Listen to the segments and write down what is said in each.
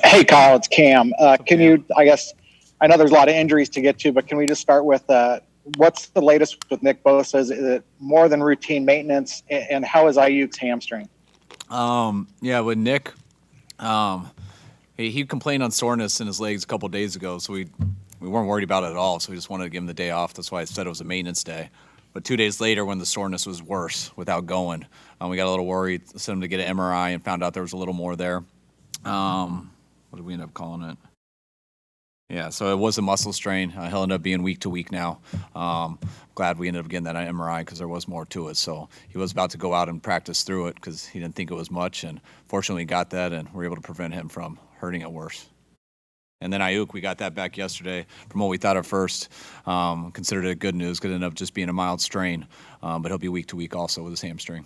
Hey, Kyle, it's Cam. Can you, I know there's a lot of injuries to get to, but can we just start with what's the latest with Nick Bosa? Is it more than routine maintenance? And how is Ayuk's hamstring? Yeah, with Nick, he complained on soreness in his legs a couple of days ago, so we weren't worried about it at all. So we just wanted to give him the day off. That's why I said it was a maintenance day. But 2 days later, when the soreness was worse without going, we got a little worried. Sent him to get an MRI and found out there was a little more there. What did we end up calling it? Yeah, so it was a muscle strain. He'll end up being week to week now. Glad we ended up getting that MRI because there was more to it. So he was about to go out and practice through it because he didn't think it was much. And fortunately, he got that, and we were able to prevent him from hurting it worse. And then Aiyuk, we got that back yesterday from what we thought at first. Considered it good news because it ended up just being a mild strain. But he'll be week to week also with his hamstring.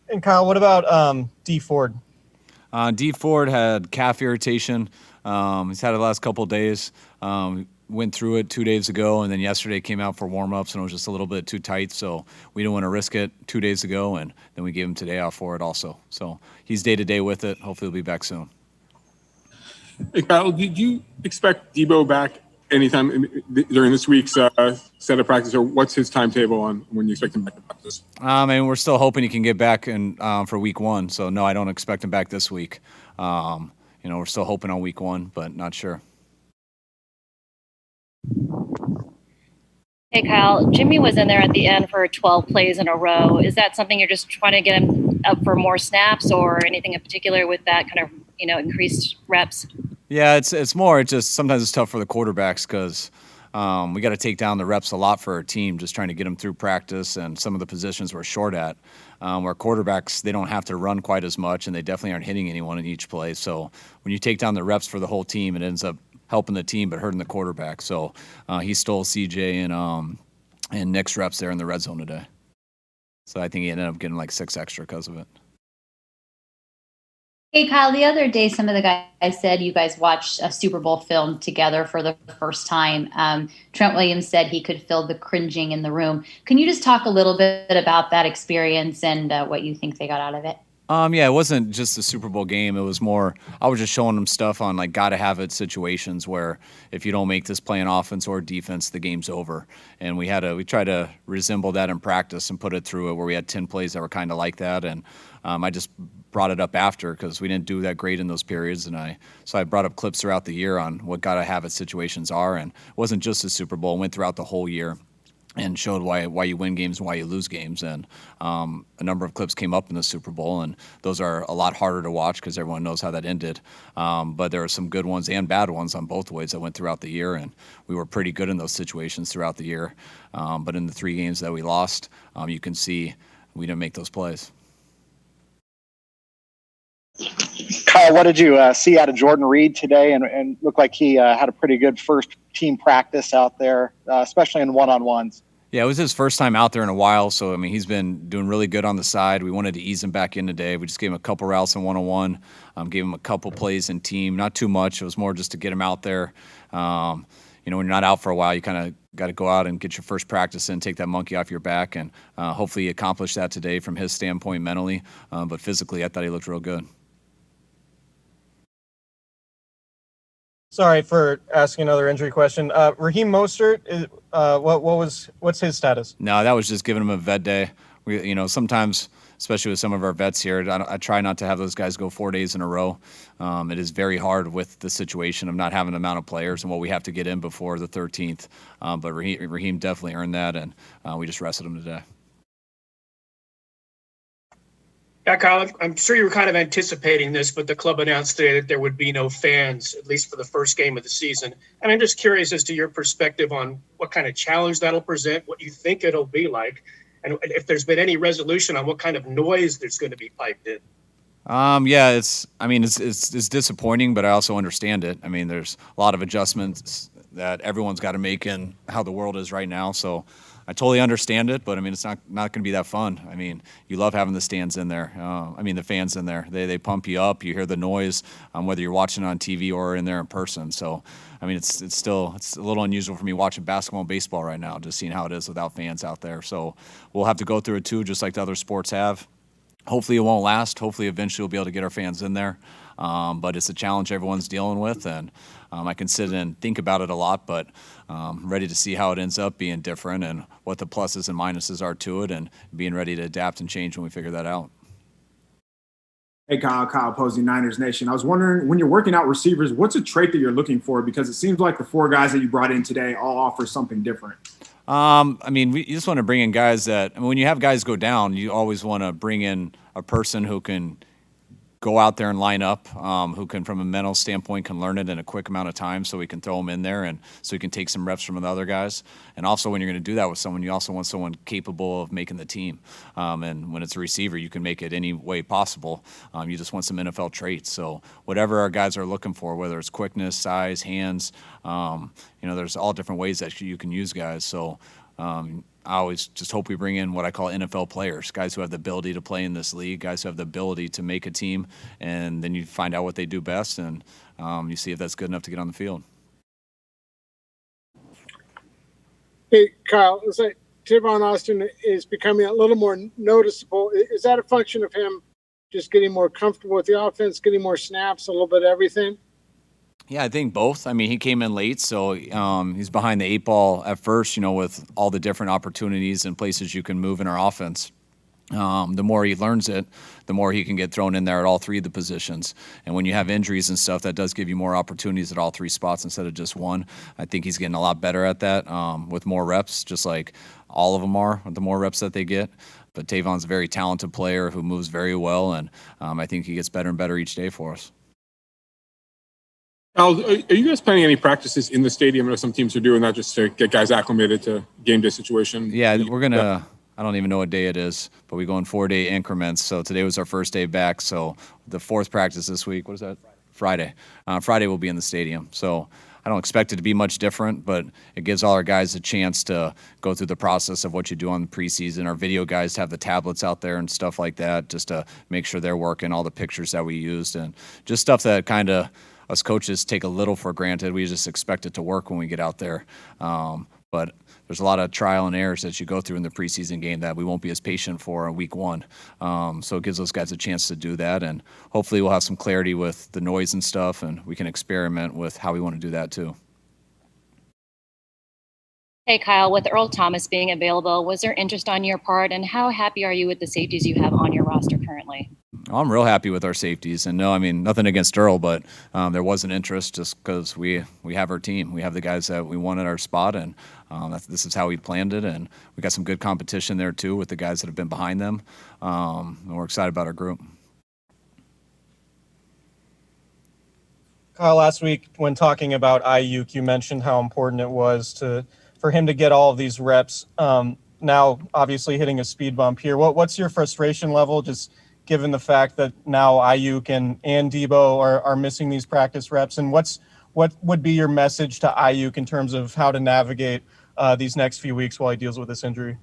And Kyle, what about D Ford? D Ford had calf irritation. He's had it the last couple of days. Went through it 2 days ago, and then yesterday came out for warm-ups, and it was just a little bit too tight, so we didn't want to risk it 2 days ago, and then we gave him today off for it also. So he's day-to-day with it. Hopefully he'll be back soon. Hey, Kyle, did you expect Debo back anytime during this week's set of practice, or what's his timetable on when you expect him back to practice? And we're still hoping he can get back for week one, so no, I don't expect him back this week. We're still hoping on week one, but not sure. Hey, Kyle, Jimmy was in there at the end for 12 plays in a row. Is that something you're just trying to get him up for more snaps or anything in particular with that kind of, increased reps? Yeah, it's more just sometimes it's tough for the quarterbacks because we got to take down the reps a lot for our team, just trying to get them through practice and some of the positions we're short at. Where quarterbacks, they don't have to run quite as much, and they definitely aren't hitting anyone in each play. So when you take down the reps for the whole team, it ends up helping the team but hurting the quarterback. So he stole CJ and Nick's reps there in the red zone today. So I think he ended up getting like 6 extra because of it. Hey, Kyle, the other day, some of the guys said you guys watched a Super Bowl film together for the first time. Trent Williams said he could feel the cringing in the room. Can you just talk a little bit about that experience and what you think they got out of it? Yeah, it wasn't just a Super Bowl game. It was more, I was just showing them stuff on like gotta have it situations where if you don't make this play in offense or defense, the game's over. And we tried to resemble that in practice and put it through it where we had 10 plays that were kind of like that. And I just brought it up after because we didn't do that great in those periods. So I brought up clips throughout the year on what gotta have it situations are. And it wasn't just a Super Bowl, it went throughout the whole year and showed why you win games and why you lose games. And a number of clips came up in the Super Bowl, and those are a lot harder to watch because everyone knows how that ended. But there are some good ones and bad ones on both ways that went throughout the year, and we were pretty good in those situations throughout the year. But in the 3 games that we lost, you can see we didn't make those plays. Kyle, what did you see out of Jordan Reed today? And looked like he had a pretty good first team practice out there, especially in one-on-ones. Yeah, it was his first time out there in a while, so, he's been doing really good on the side. We wanted to ease him back in today. We just gave him a couple routes in one-on-one, gave him a couple plays in team, not too much. It was more just to get him out there. When you're not out for a while, you kind of got to go out and get your first practice in, take that monkey off your back, and hopefully he accomplished that today from his standpoint mentally. But physically, I thought he looked real good. Sorry for asking another injury question. Raheem Mostert, what's his status? No, that was just giving him a vet day. We, sometimes, especially with some of our vets here, I try not to have those guys go 4 days in a row. It is very hard with the situation of not having the amount of players and what we have to get in before the 13th. But Raheem definitely earned that, and we just rested him today. Yeah, Kyle, I'm sure you were kind of anticipating this, but the club announced today that there would be no fans, at least for the first game of the season. And I'm just curious as to your perspective on what kind of challenge that'll present, what you think it'll be like, and if there's been any resolution on what kind of noise there's going to be piped in. It's disappointing, but I also understand it. There's a lot of adjustments that everyone's got to make in how the world is right now. So I totally understand it, but I mean, it's not going to be that fun. I mean, you love having the stands in there. The fans in there. They pump you up. You hear the noise, whether you're watching on TV or in there in person. So, I mean, it's a little unusual for me watching basketball and baseball right now, just seeing how it is without fans out there. So we'll have to go through it too, just like the other sports have. Hopefully it won't last. Hopefully eventually we'll be able to get our fans in there. But it's a challenge everyone's dealing with, and I can sit and think about it a lot, but ready to see how it ends up being different and what the pluses and minuses are to it, and being ready to adapt and change when we figure that out. Hey, Kyle Posey, Niners Nation. I was wondering, when you're working out receivers, what's a trait that you're looking for? Because it seems like the 4 guys that you brought in today all offer something different. You just want to bring in guys that, when you have guys go down, you always want to bring in a person who can go out there and line up, who can, from a mental standpoint, can learn it in a quick amount of time, so we can throw them in there and so we can take some reps from the other guys. And also, when you're going to do that with someone, you also want someone capable of making the team. And when it's a receiver, you can make it any way possible. You just want some NFL traits. So whatever our guys are looking for, whether it's quickness, size, hands, there's all different ways that you can use guys. So I always just hope we bring in what I call NFL players, guys who have the ability to play in this league, guys who have the ability to make a team, and then you find out what they do best, and you see if that's good enough to get on the field. Hey, Kyle, it's like Tavon Austin is becoming a little more noticeable. Is that a function of him just getting more comfortable with the offense, getting more snaps, a little bit of everything? Yeah, I think both. I mean, he came in late, so he's behind the 8 ball at first, with all the different opportunities and places you can move in our offense. The more he learns it, the more he can get thrown in there at all 3 of the positions. And when you have injuries and stuff, that does give you more opportunities at all 3 spots instead of just one. I think he's getting a lot better at that with more reps, just like all of them are with the more reps that they get. But Tavon's a very talented player who moves very well, and I think he gets better and better each day for us. Al, are you guys planning any practices in the stadium? I know some teams are doing that just to get guys acclimated to game day situation. Yeah, we're going to – I don't even know what day it is, but we go in 4-day increments. So today was our first day back. So the 4th practice this week, what is that? Friday. Friday we'll be in the stadium. So I don't expect it to be much different, but it gives all our guys a chance to go through the process of what you do on the preseason. Our video guys have the tablets out there and stuff like that just to make sure they're working, all the pictures that we used, and just stuff that kind of – us coaches take a little for granted. We just expect it to work when we get out there. But there's a lot of trial and errors that you go through in the preseason game that we won't be as patient for in week 1. So it gives those guys a chance to do that. And hopefully we'll have some clarity with the noise and stuff, and we can experiment with how we want to do that too. Hey, Kyle, with Earl Thomas being available, was there interest on your part, and how happy are you with the safeties you have on your roster currently? I'm real happy with our safeties, and no, I mean, nothing against Earl, but there was an interest just because we have our team. We have the guys that we want at our spot, and this is how we planned it, and we got some good competition there too with the guys that have been behind them, and we're excited about our group. Kyle, last week when talking about Aiyuk, you mentioned how important it was for him to get all of these reps. Now, obviously hitting a speed bump here. What's your frustration level, just given the fact that now Aiyuk and Debo are missing these practice reps? And what would be your message to Aiyuk in terms of how to navigate these next few weeks while he deals with this injury?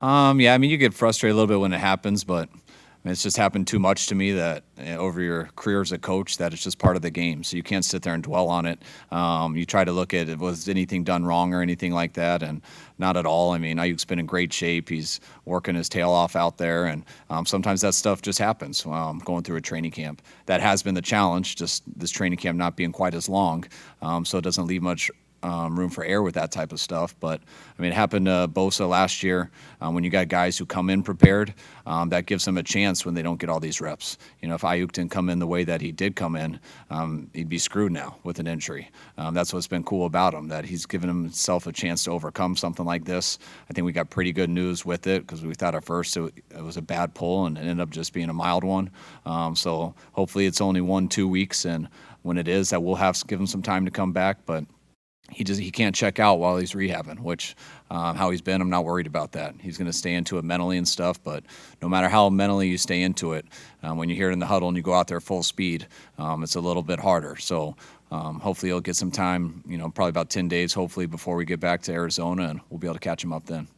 Yeah, I mean, you get frustrated a little bit when it happens, but it's just happened too much to me that over your career as a coach that it's just part of the game. So you can't sit there and dwell on it. You try to look at it, was anything done wrong or anything like that, and not at all. I mean, Aiyuk's been in great shape. He's working his tail off out there, and sometimes that stuff just happens going through a training camp. That has been the challenge, just this training camp not being quite as long, so it doesn't leave much room for error with that type of stuff. But I mean, it happened to Bosa last year when you got guys who come in prepared. That gives them a chance when they don't get all these reps. If Aiyuk didn't come in the way that he did come in, he'd be screwed now with an injury. That's what's been cool about him, that he's given himself a chance to overcome something like this. I think we got pretty good news with it because we thought at first it was a bad pull and it ended up just being a mild one. So hopefully it's only 1-2 weeks, and when it is, that we'll have to give him some time to come back. But he can't check out while he's rehabbing, which how he's been, I'm not worried about that. He's going to stay into it mentally and stuff, but no matter how mentally you stay into it, when you hear it in the huddle and you go out there full speed, it's a little bit harder. So hopefully he'll get some time, probably about 10 days, hopefully, before we get back to Arizona, and we'll be able to catch him up then.